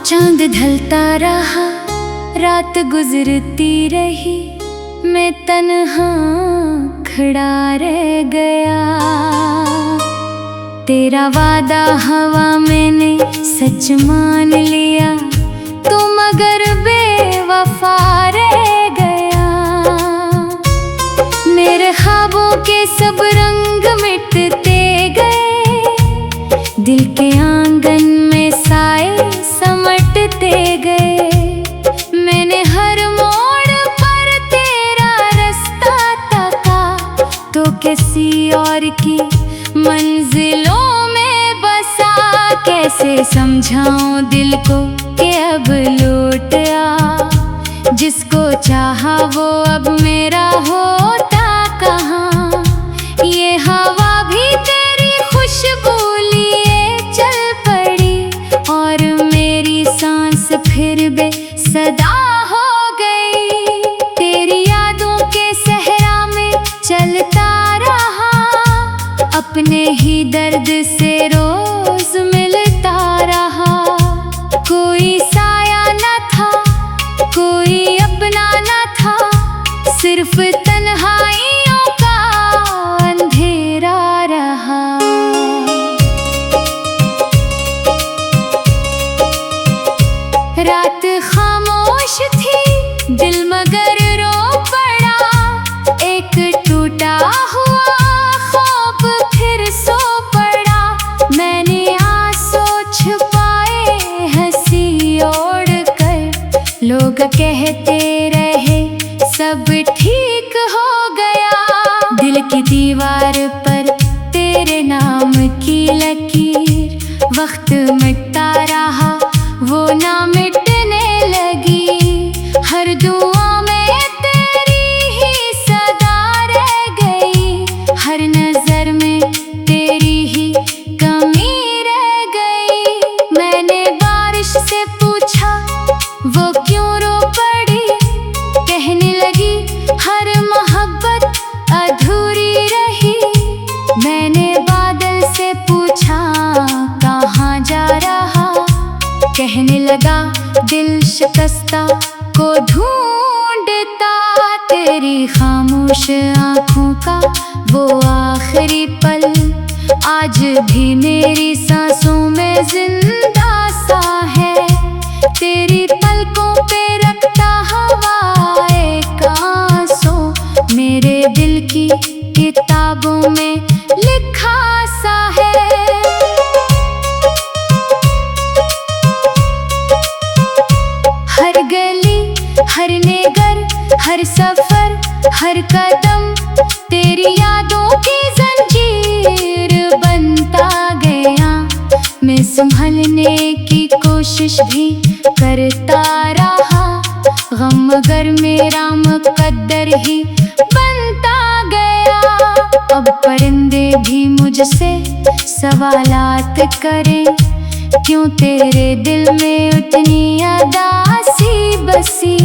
चांद ढलता रहा, रात गुजरती रही, मैं तन्हा खड़ा रह गया। तेरा वादा हवा मैंने सच मान लिया, तू मगर बेवफा रह गया। मेरे ख्वाबों के सब रंग मिटते गए, दिल के आंगन में साए समटते गए। मैंने हर मोड़ पर तेरा रास्ता तका, तो किसी और की मंजिलों में बसा। कैसे समझाऊं दिल को कि अब लौट आ, जिसको चाहा वो अब मेरा होता कहाँ। ये हवा भी तेरी खुशबू लिए चल पड़ी, और मेरी सांस फिर बेसदा हो गई। तेरी यादों के सहरा में चलता रहा, अपने ही दर्द से रोज मिलता रहा। कोई साया न था, कोई अपना न था, सिर्फ तन्हाइयों का अंधेरा रहा। रात खामोश थी, दिल मगर रो पड़ा। एक टूटा हुआ ख्वाब फिर सो पड़ा। मैंने आंसू छुपाए हंसी ओढ़ कर, लोग कहते रहे सब ठीक हो गया। दिल की दीवार पर तेरे नाम की लकीर, वक्त मिटता रहा वो ना मिटने लगी। हर दुआ में तेरी ही सदा रह गई, हर नजर में तेरी ही कमी रह गई। मैंने बारिश से पूछा वो क्यों रो पड़ी, कहने लगी हर मोहब्बत अधूरी रही। मैंने बादल से पूछा कहाँ जा रहा, कहने लगा दिल शिकस्ता को ढूंढता। तेरी खामोश आँखों का वो आखिरी पल, आज भी मेरी सांसों में जिंदा सा है। तेरी पलकों पे रखता हवा एक आंसू, मेरे दिल की किताबों में लिखा सा है। हर गली, हर नेगर, हर सफर, हर कदम तेरी यादों की जंजीर बनता गया। मैं संभलने की कोशिश भी करता रहा, गम मगर मेरा मुकद्दर ही बनता गया। अब परिंदे भी मुझसे सवालात करें, क्यों तेरे दिल में उतनी उदासी बसी।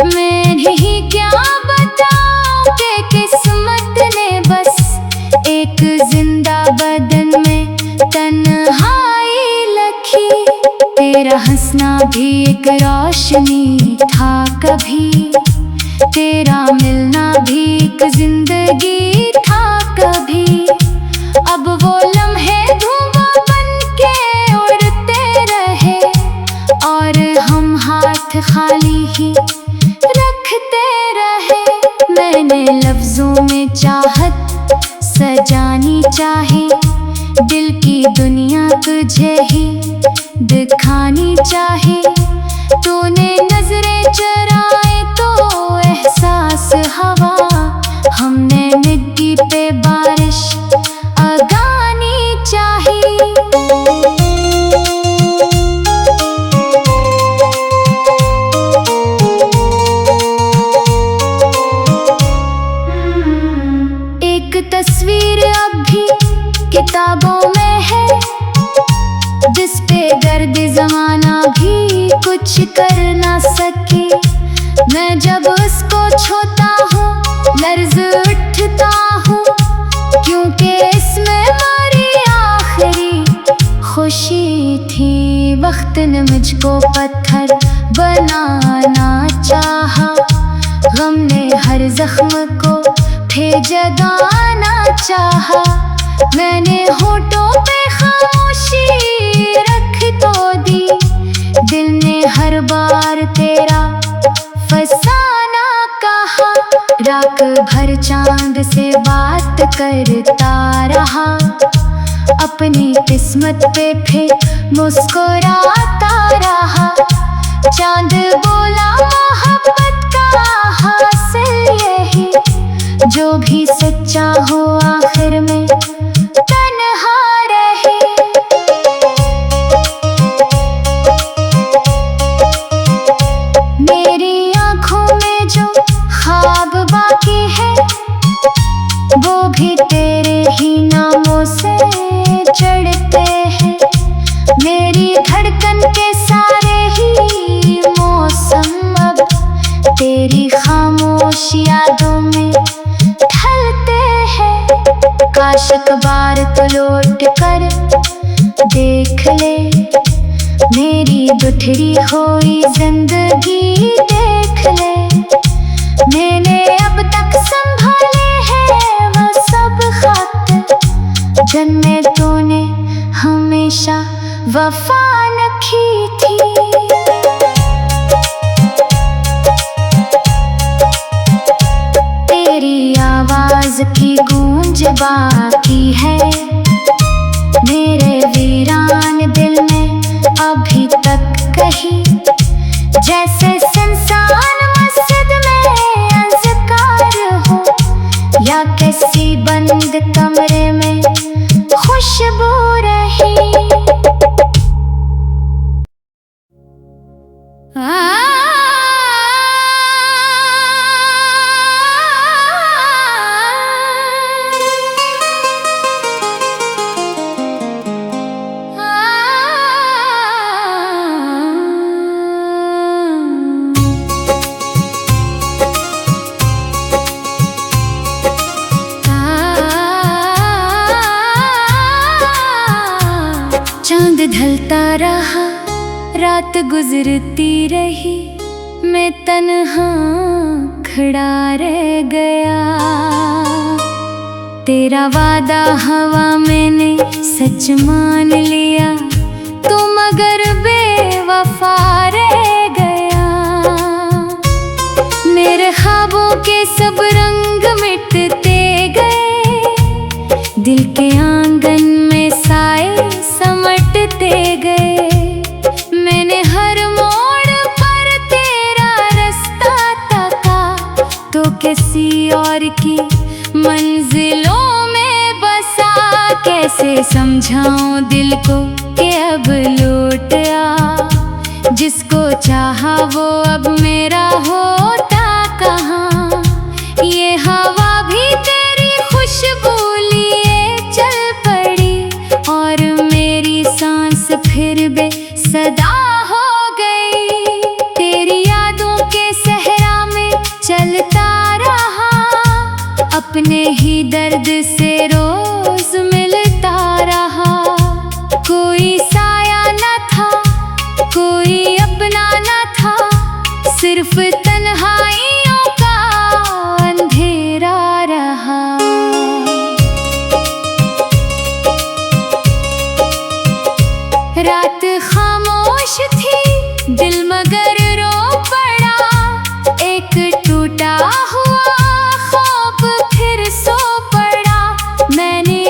मैं नहीं क्या बताऊं कि किस्मत ने बस एक जिंदा बदन में तन्हाई लखी। तेरा हंसना भी एक रोशनी था कभी, तेरा मिलना भी एक जिंदगी था कभी। अब वो लम्हे धुआं बनके उड़ते रहे, और हम हाथ खाली ही रखते रहे। मैंने लफ्जों में चाहत सजानी चाही, दिल की दुनिया तुझे ही दिखानी चाही। तूने नजरें चुराए तो एहसास हवा, हमने मिट्टी पे बारिश अगानी चाही। ना सकी। मैं जब उसको छूता हूँ लर्ज उठता हूँ, क्योंकि इसमें हमारी आखिरी खुशी थी। वक्त ने मुझको पत्थर बनाना चाहा, गम ने हर जख्म को फिर जगाना चाहा। मैंने होठों पे खामोशी रख तो दी, दिल ने हर बार तेरा फसाना कहा। रात भर चांद से बात करता रहा, अपनी किस्मत पे फिर मुस्कुराता रहा। चांद बोला मोहब्बत का हासिल यही, जो भी सच्चा हो आखिर में तन्हा रहे। मेरी आँखों में जो ख्वाब बाकी है, वो भी तेरे ही नामों से चढ़ते हैं। मेरी धड़कन के सारे ही मौसम अब तेरी खामोश यादों में ढलते हैं। काश एक बार तो लौट कर देख ले, मेरी बिखरी हुई जिंदगी देख ले। मैंने अब तक संभाले हैं वो सब खत, जिनमें तूने हमेशा वफा रखी थी। तेरी आवाज की गूंज बाकी है मेरे वीरान दिल में अभी तक कहीं, जैसे सुनसान मस्जिद में अंधकार हो, या किसी बंद कमरे में खुशबू रही। चांद ढलता रहा, रात गुजरती रही, मैं तन्हा खड़ा रह गया। तेरा वादा हवा मैंने सच मान लिया, तू मगर बेवफा रह गया। मेरे ख्वाबों के सब रंग मिटते गए, दिल के आंगन में साए समटते गए। मैंने हर मोड़ पर तेरा रास्ता तका, तो किसी और की मंजिलों में बसा। कैसे समझाऊं दिल को कि अब लौट आ, जिसको चाहा वो अब मेरा होता कहाँ। ये हवा भी तेरी खुशबू लिए चल पड़ी, और मेरी सांस फिर बेसदा हो गई। तेरी यादों के सहरा में चलता रहा, अपने ही दर्द से रोज मिलता रहा। कोई साया न था, कोई अपना न था, सिर्फ तन्हाइयों का अंधेरा रहा। रात खामोश थी, दिल मगर रो पड़ा। एक टूटा हुआ ख्वाब फिर सो पड़ा। मैंने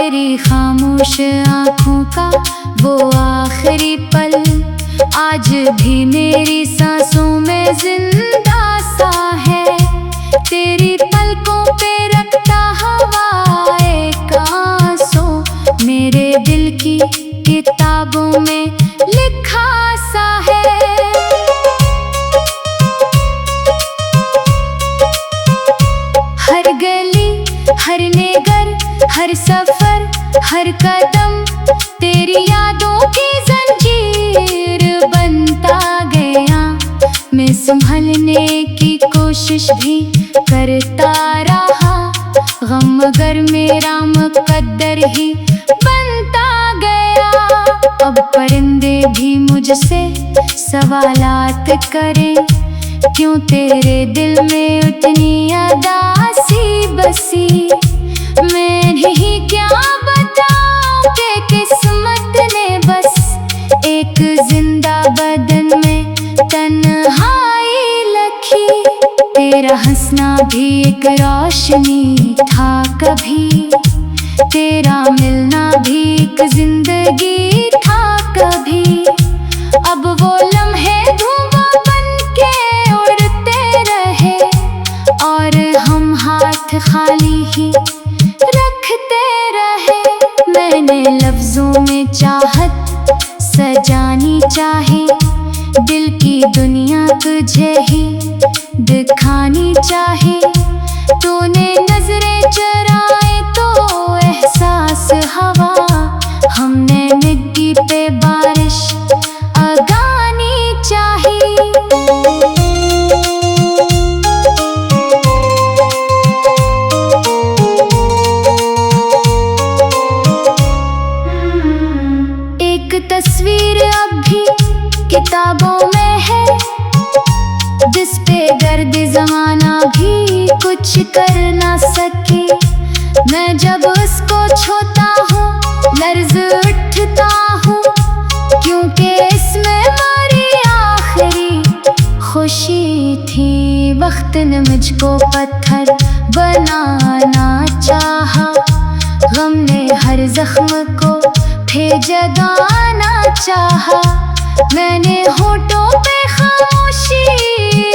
तेरी खामोश आँखों का वो आखिरी पल आज भी मेरी सांसों में जिंदा सा है। तेरी पलकों पे रखता हवा एक आंसू मेरे दिल की किताबों में लिखा सा है। हर गली हर नेगर हर सफर हर कदम तेरी यादों की जंजीर बनता गया। मैं संभलने की कोशिश भी करता रहा, गम मगर मेरा मुकद्दर ही बनता गया। अब परिंदे भी मुझसे सवालात करें, क्यों तेरे दिल में उतनी उदासी बसी। मैं नहीं क्या बताऊं कि किस्मत ने बस एक जिंदा बदन में तन्हाई लखी। तेरा हंसना भी एक रोशनी था कभी, तेरा मिलना भी एक जिंदगी था कभी। अब वो लम्हे धुआं बन के उड़ते रहे और हम हाथ खाली ही रखते रहे। मैंने लफ्जों में चाहत सजानी चाहे, दिल की दुनिया तुझे ही दिखानी चाहे। तूने नजरें चुराए तो एहसास हवा, हमने मिट्टी पे बारिश अगानी चाही। तस्वीर अब भी किताबों में है, जिस पे दर्द जमाना भी कुछ कर ना सके। मैं जब उसको छूता हूँ लर्ज उठता हूँ, क्योंकि इसमें हमारी आखिरी खुशी थी। वक्त ने मुझको पत्थर बनाना चाहा, गम ने हर जख्म को फिर जगाना चाहा। मैंने होठों पे खामोशी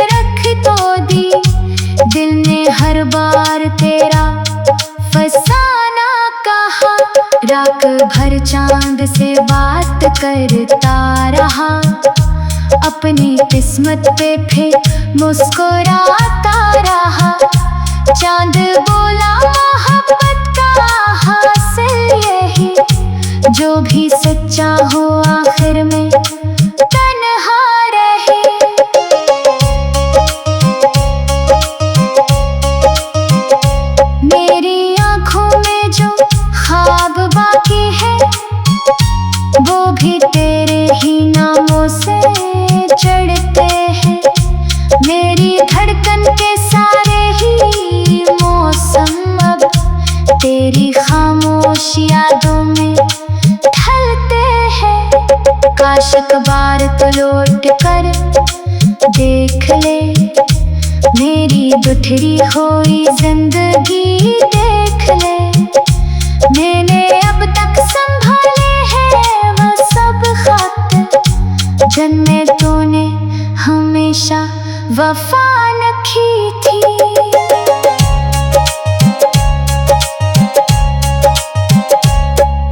रख तो दी, दिल ने हर बार तेरा फसाना कहा। रात भर चांद से बात करता रहा, अपनी किस्मत पे फिर मुस्कुराता रहा। चांद बोला मोहब्बत का हासिल यही, जो भी सच्चा हो आखिर में तन्हा रहे। मेरी आँखों में जो ख्वाब बाकी है, वो भी तेरे ही नामों से चढ़ते हैं। मेरी धड़कन के सारे ही मौसम अब तेरी खामोश यादों में ढलते हैं। काश एक बार तो लौट कर देख ले, मेरी बिखरी हुई जिंदगी देख ले। मैंने अब तक संभाले हैं वो सब खत, जिनमें तूने हमेशा वफा रखी थी।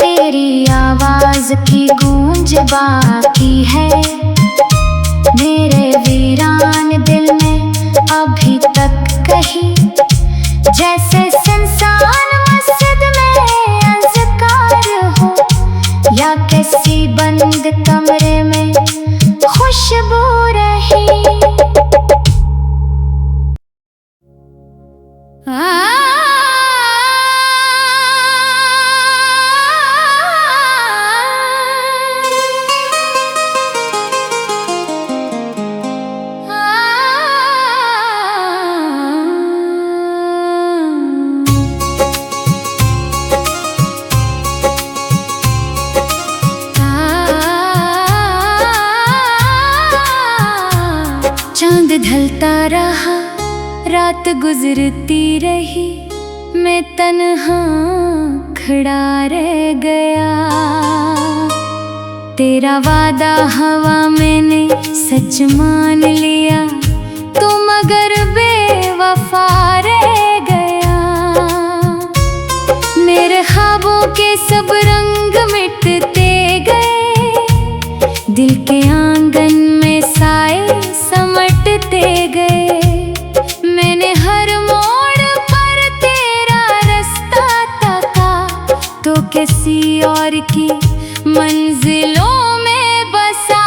तेरी आवाज की गूंज बाकी है मेरे वीरान दिल में अभी तक कहीं, जैसे सुनसान मस्जिद में अज़कार हो, या किसी बंद कमरे में खुशबू रही। चांद ढलता रहा, रात गुजरती रही, मैं तन्हा खड़ा रह गया। तेरा वादा हवा मैंने सच मान लिया, तू मगर बेवफा रह गया। मेरे ख्वाबों के सब रंग मिटते गए, दिल के आंगन में साए समटते गए। मैंने हर मोड़ पर तेरा रास्ता तका, तो किसी और की मंजिलों में बसा।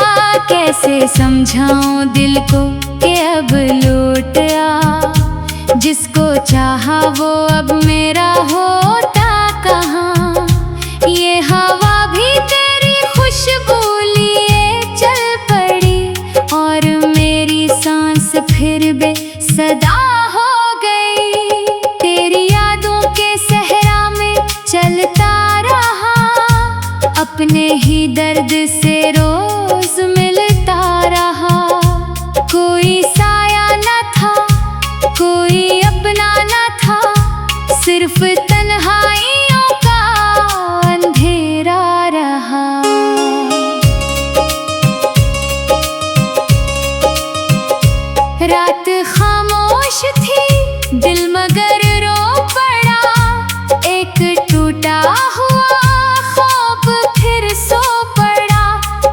कैसे समझाऊं दिल को कि अब लौट आ, जिसको चाहा वो अब मेरा होता कहाँ। ये हवा भी तेरी खुशबू लिए चल पड़ी, और मेरी सांस फिर बेसदा हो गई। तेरी यादों के सहरा में चलता रहा, अपने ही दर्द से रोज मिलता रहा। कोई साया न था, कोई अपना न था, सिर्फ तन्हाइयों का अंधेरा रहा। रात खामोश थी, दिल मगर रो पड़ा। एक टूटा हुआ ख्वाब फिर सो पड़ा।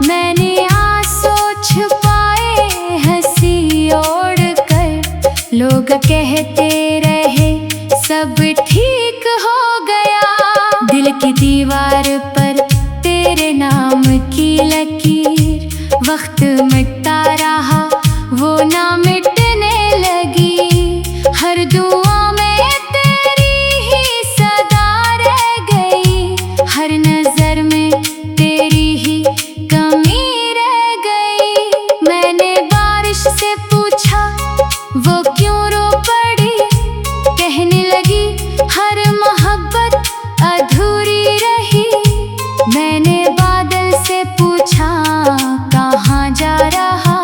मैंने आंसू छुपाए हंसी ओढ़ कर, लोग कहते रहे सब ठीक हो गया। दिल की दीवार पर तेरे नाम की लकीर, वक्त मिटता रहा वो ना मिटने लगी। हर दुआ में तेरी ही सदा रह गई, हर नजर में तेरी ही कमी रह गई। मैंने बारिश से पूछा वो क्यों रो पड़ी, कहने लगी हर मोहब्बत अधूरी रही। मैंने बादल से पूछा कहाँ जा रहा,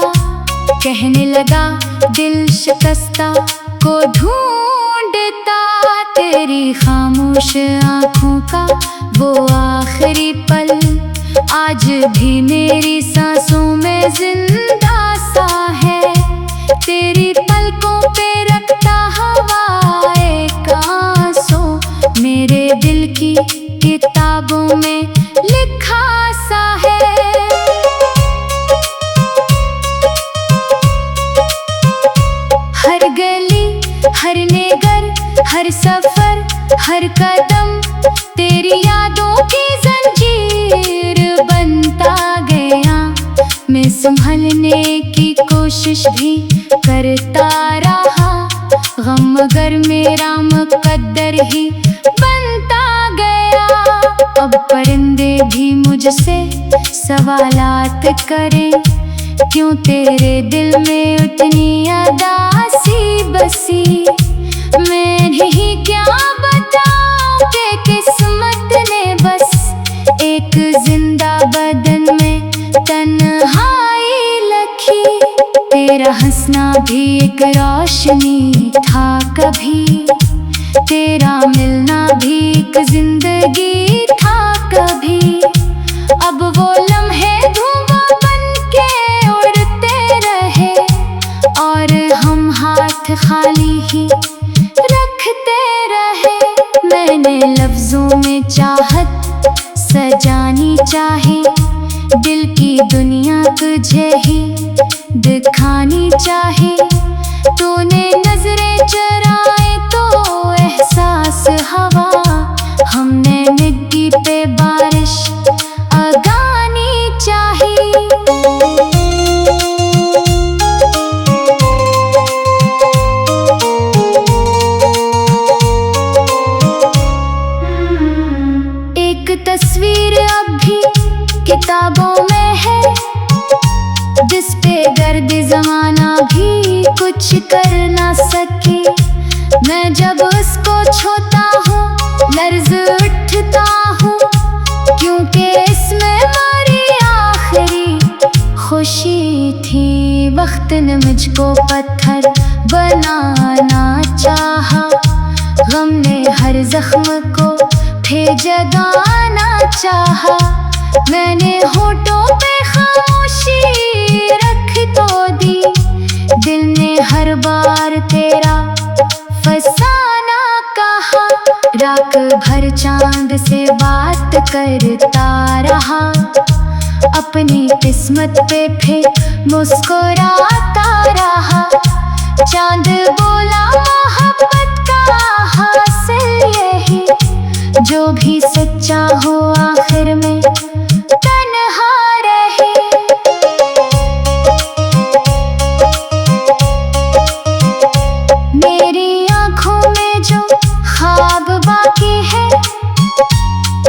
कहने लगा दिल शिकस्ता को ढूंढता। तेरी खामोश आँखों का वो आखिरी पल आज भी मेरी सांसों में जिंदा सा है। तेरी पलकों पे रखता हवा एक आंसू, मेरे दिल की किताबों में लिखा सा है। हर गली, हर नेगर, हर सफर, हर कदम तेरी यादों की जंजीर बनता गया। मैं संभलने की कोशिश भी करता रहा, गम मगर मेरा मुकद्दर ही बनता गया। अब परिंदे भी मुझसे सवालात करें, क्यों तेरे दिल में उतनी उदासी बसी। मैं ही क्या बताऊं कि किस्मत ने बस एक जिंदा बदन में तन्हाई लखी। तेरा हंसना भी एक रोशनी था कभी, तेरा मिलना भी एक जिंदगी था कभी। अब वो लम्हे धुआं बन के उड़ते रहे, और हम हाथ खाली ही रखते रहे। मैंने लफ्जों में चाहत सजानी चाहे, दिल की दुनिया तुझे ही दिखानी चाहे। तूने नजरें चुराए तो एहसास हवा, हमने मिट्टी पे बारिश अगानी चाही। एक तस्वीर अब भी किताबों में है, जिस पे गर्द जमाना भी कुछ कर ना सके। मैं जब उसको छूता हूँ लर्ज उठता हूँ, क्योंकि इसमें हमारी आखिरी खुशी थी। वक्त ने मुझको पत्थर बनाना चाहा, गम ने हर जख्म को भेजा छुपाना चाहा, मैंने होठों पे खामोशी रख तो दी, दिल ने हर बार तेरा फसाना कहा। रात भर चांद से बात करता रहा, अपनी किस्मत पे फिर मुस्कुराता रहा। चांद बोला मोहब्बत का हासिल यही, जो भी सच्चा हो आखिर में तन्हा रहे। मेरी आँखों में जो ख्वाब बाकी है,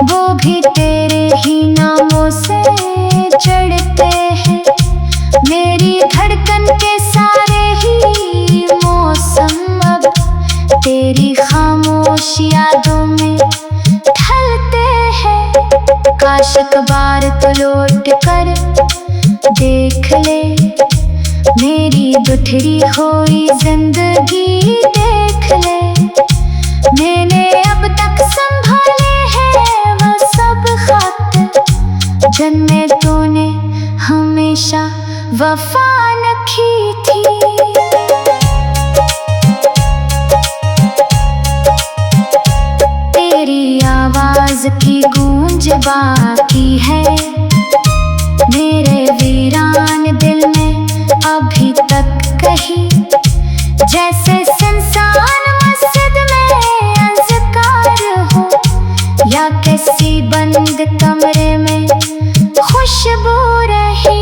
वो भी तेरे ही नामों से चढ़ते हैं। मेरी धड़कन के सारे ही मौसम अब तेरी खामोश यादों में ढलते हैं। काश एक बार तो लौट कर देख ले, मेरी दुठरी हुई जिंदगी देख ले। मैंने अब तक संभाले हैं वो सब खत, जिनमें तूने हमेशा वफा रखी थी। तेरी आवाज की गूंज बाकी है मेरे वीरान दिल में अभी तक कहीं, जैसे सुनसान मस्जिद में अंधकार हो, या किसी बंद कमरे में खुशबू रही।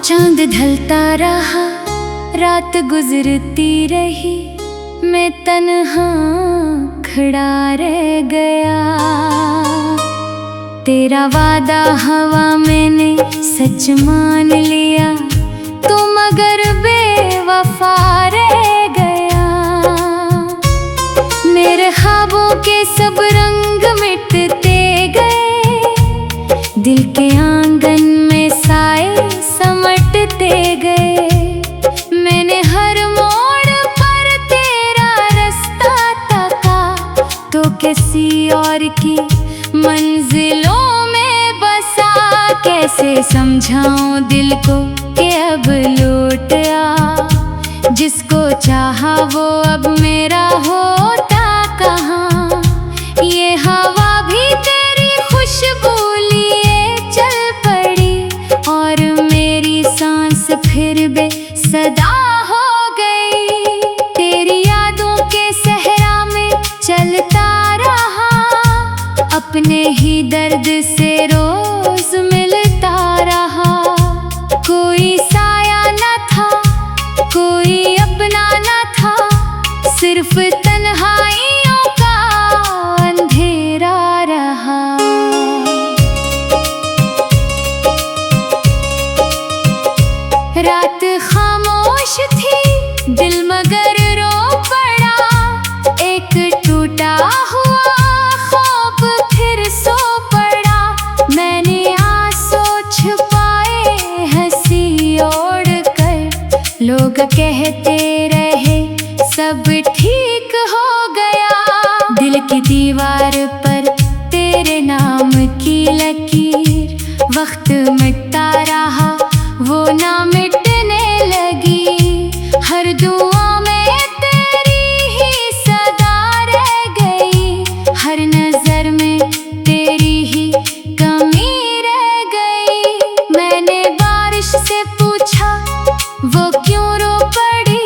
चांद ढलता रहा, रात गुजरती रही, मैं तन्हा खड़ा रह गया। तेरा वादा हवा मैंने सच मान लिया, तू मगर बेवफा रह गया। मेरे ख्वाबों के सब रंग मिटते गए, दिल के आंगन में साए समटते गए। मैंने हर मोड़ पर तेरा रास्ता तका, तो किसी और की मंजिलों में बसा। कैसे समझाऊं दिल को कि अब लौट आ, जिसको चाहा वो अब मेरा होता कहाँ। ये हवा भी तेरी खुशबू लिए चल पड़ी, और मेरी सांस फिर बेसदा हो गई। तेरी यादों के सहरा में चलता रहा, अपने ही दर्द से रोज मिलता रहा। कोई साया न था, कोई अपना न था, सिर्फ तन्हाइयों का अंधेरा रहा। रात खामोश थी, दिल मगर रो पड़ा। एक टूटा हुआ ख्वाब फिर सो पड़ा। मैंने आंसू छुपाए हंसी ओढ़ कर, लोग कहते रहे सब ठीक हो गया। दिल की दीवार पर तेरे नाम की लकीर, वक्त मिटता रहा वो ना मिटने लगी। हर दुआ में तेरी ही सदा रह गई, हर नजर में तेरी ही कमी रह गई। मैंने बारिश से पूछा वो क्यों रो पड़ी,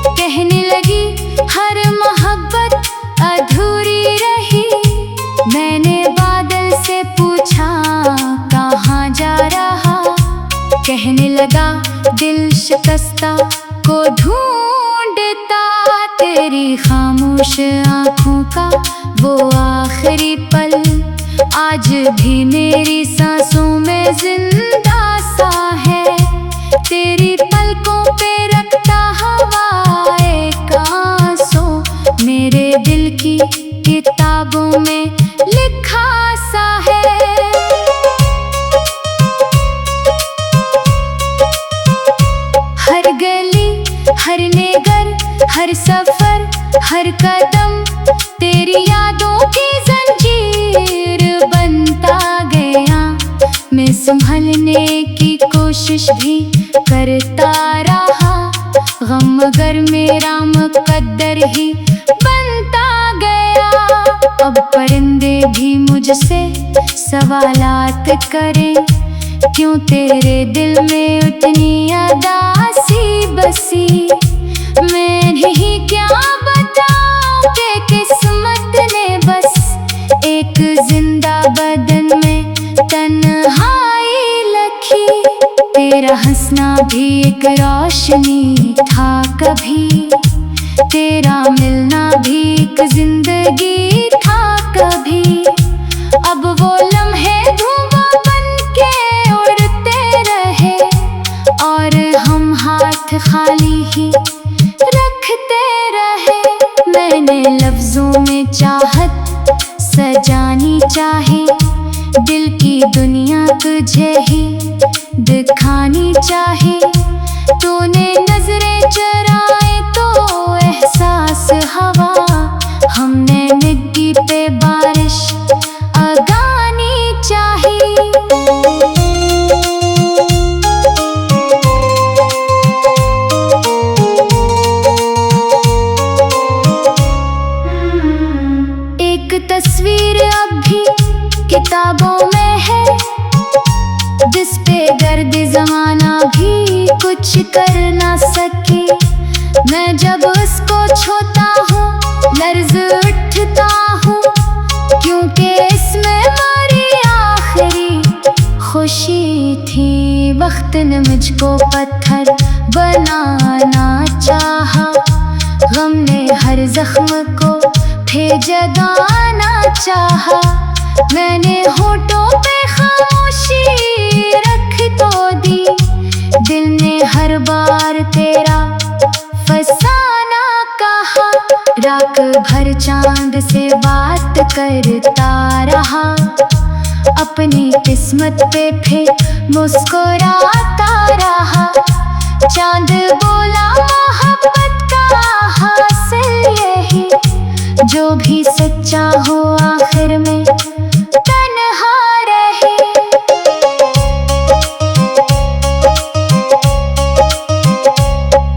कहने लगी हर मोहब्बत अधूरी रही। मैंने बादल से पूछा कहाँ जा रहा आज भी मेरी सांसों में जिंदा सा है, तेरी पलकों पे रखता हवाए कांसों, मेरे दिल की किताबों में लिखा सा है। हर गली, हर नेगर, हर सफर, हर कदम तेरी यादों की जंजीर बनता गया। मैं संभलने की कोशिश भी करता रहा, गम मगर मेरा मुकद्दर ही बनता गया। अब परिंदे भी मुझसे सवालात करें, क्यों तेरे दिल में उतनी उदासी बसी। मैं ही क्या बताऊं कि किस्मत ने बस एक जिंदा बदन में तन्हाई लखी। तेरा हंसना भी एक रोशनी था कभी, तेरा मिलना भी एक जिंदगी था कभी। अब वो लम्हे धुआं बनके उड़ते रहे और हम हाथ खाली ही रखते रहे। मैंने लफ्जों में चाहत सजानी चाहे, दिल की दुनिया तुझे ही दिखानी चाहे। तूने नजरें चुराए तो एहसास हवा, हमने मिट्टी पे बारिश अगानी चाहे। तस्वीर अब भी किताबों में है, जिस पे गर्द जमाना भी कुछ कर ना सके। मैं जब उसको छूता हूँ लर्ज उठता हूँ, क्योंकि इसमें हमारी आखिरी खुशी थी। वक्त ने मुझको पत्थर बनाना चाहा, गम ने हर जख्म को फिर जगाना चाहा। मैंने होठों पे खामोशी रख तो दी, दिल ने हर बार तेरा फसाना कहा। रात भर चांद से बात करता रहा, अपनी किस्मत पे फिर मुस्कुराता रहा। चांद बोला मोहब्बत का हासिल यही, जो भी सच्चा हो आखिर में तन्हा रहे।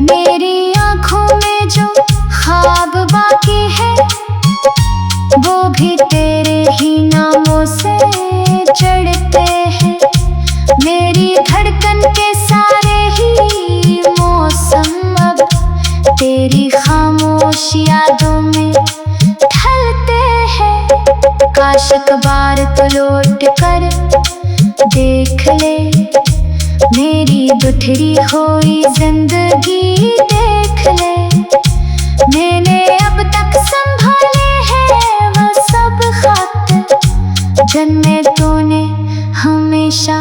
मेरी आँखों में जो ख्वाब बाकी है, वो भी तेरे ही नामों से चढ़ते हैं। मेरी धड़कन के सारे ही मौसम अब तेरी खामोश यादों में ढलते हैं। काश अखबार तो लौट कर देख ले, मेरी दुठरी हुई जिंदगी देख ले। मैंने अब तक संभाले हैं वो सब खत, जिनमें तूने हमेशा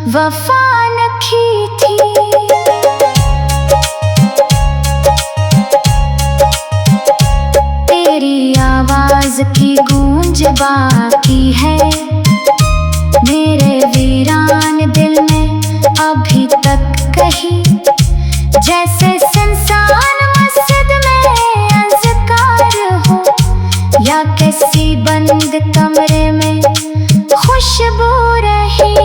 वफा रखी थी। तेरी आवाज की गूंज बाकी है मेरे वीरान दिल में अभी तक कहीं, जैसे सुनसान मस्जिद में अंधकार हो, या किसी बंद कमरे में खुशबू रही।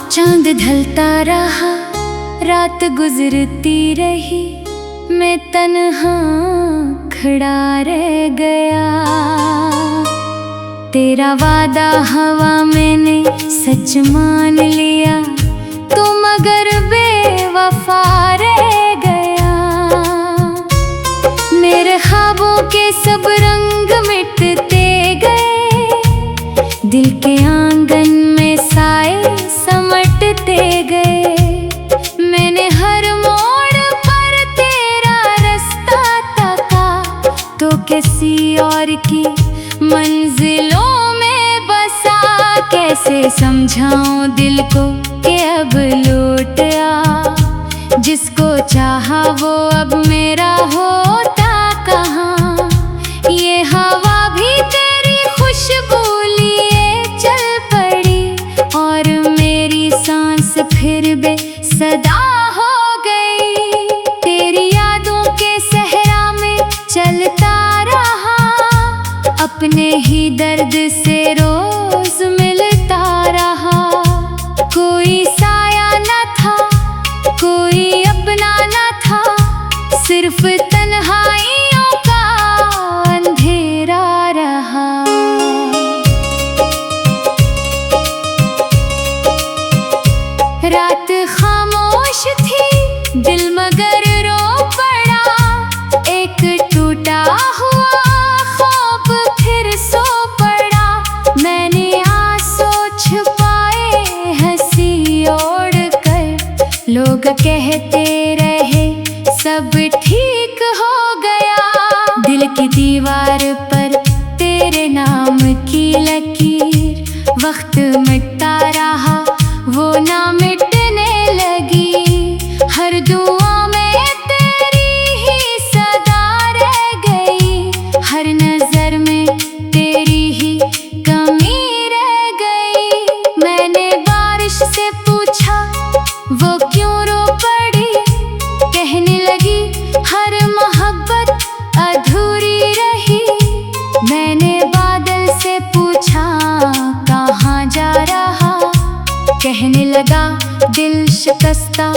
चांद ढलता रहा, रात गुजरती रही, मैं तन्हा खड़ा रह गया। तेरा वादा हवा मैंने सच मान लिया, तू मगर बेवफा रह गया। मेरे ख्वाबों के सब रंग मिटते गए, दिल के आंगन में साए समटते गए। मैंने हर मोड़ पर तेरा रास्ता तका, तो किसी और की मंजिलों में बसा। कैसे समझाऊं दिल को कि अब लौट आ, जिसको चाहा वो अब मेरा होता कहाँ। ये हवा भी तेरी खुशबू लिए चल पड़ी, और मेरी सांस फिर बेसदा हो गई। तेरी यादों के सहरा में चलता रहा, अपने ही दर्द से रोज मिलता रहा। कोई साया न था, कोई अपना न था, सिर्फ तन्हाइयों का अंधेरा रहा। रात खामोश थी, दिल मगर रो पड़ा। एक टूटा हुआ ख्वाब फिर सो पड़ा। मैंने आंसू छुपाए हंसी ओढ़ कर, लोग कहते रहे सब ठीक हो गया। दिल की दीवार पर तेरे नाम की लकीर, वक्त मिटता रहा वो ना मिटने लगी। हर दुआ में तेरी ही सदा रह गई, हर नजर में तेरी ही कमी रह गई। मैंने बारिश से पूछा वो क्यों रो पड़ी, कहने लगी हर मोहब्बत अधूरी रही। मैंने बादल से पूछा कहाँ जा रहा, कहने लगा दिल शिकस्ता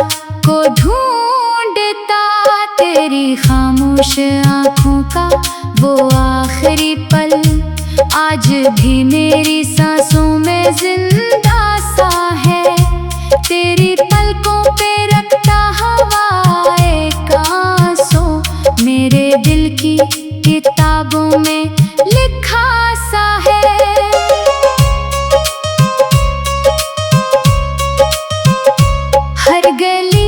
को ढूंढता। तेरी खामोश आँखों का वो आखिरी पल, आज भी मेरी सांसों में जिंदा सा है। तेरी पलकों पे रखता हवा एक आंसू, मेरे दिल की किताबों में लिखा सा है। हर गली,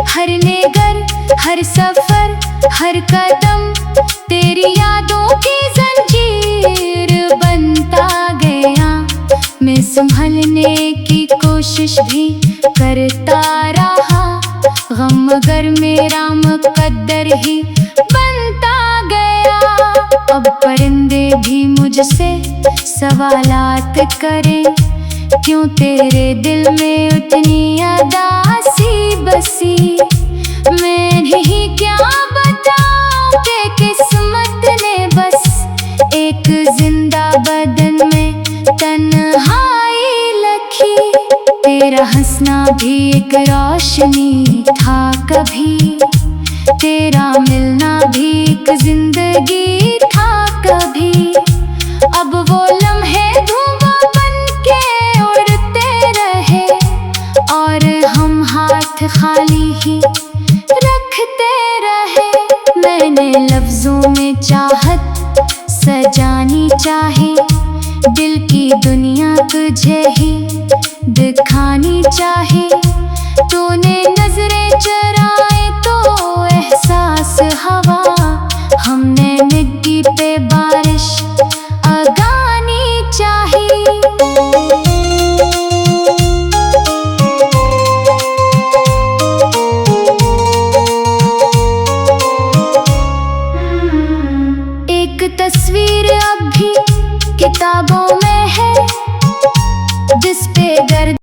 हर नेगर, हर सफर, हर कदम तेरी यादों की जंजीर बनता गया। मैं संभलने की कोशिश भी करता रहा, गम मगर मेरा मुकद्दर ही बनता गया। अब परिंदे भी मुझसे सवालात करें, क्यों तेरे दिल में उतनी उदासी बसी। मैं नहीं क्या बताऊं कि किस्मत ने बस एक जिंदा बदन में तन्हाई लखी। तेरा हंसना भी एक रोशनी था कभी, तेरा मिलना भी एक जिंदगी था कभी। अब वो लम्हे धुआं बनके उड़ते रहे, और हम हाथ खाली ही रखते रहे। मैंने लफ्जों में चाहत सजानी चाहे, दिल की दुनिया तुझे ही दिखानी चाहे।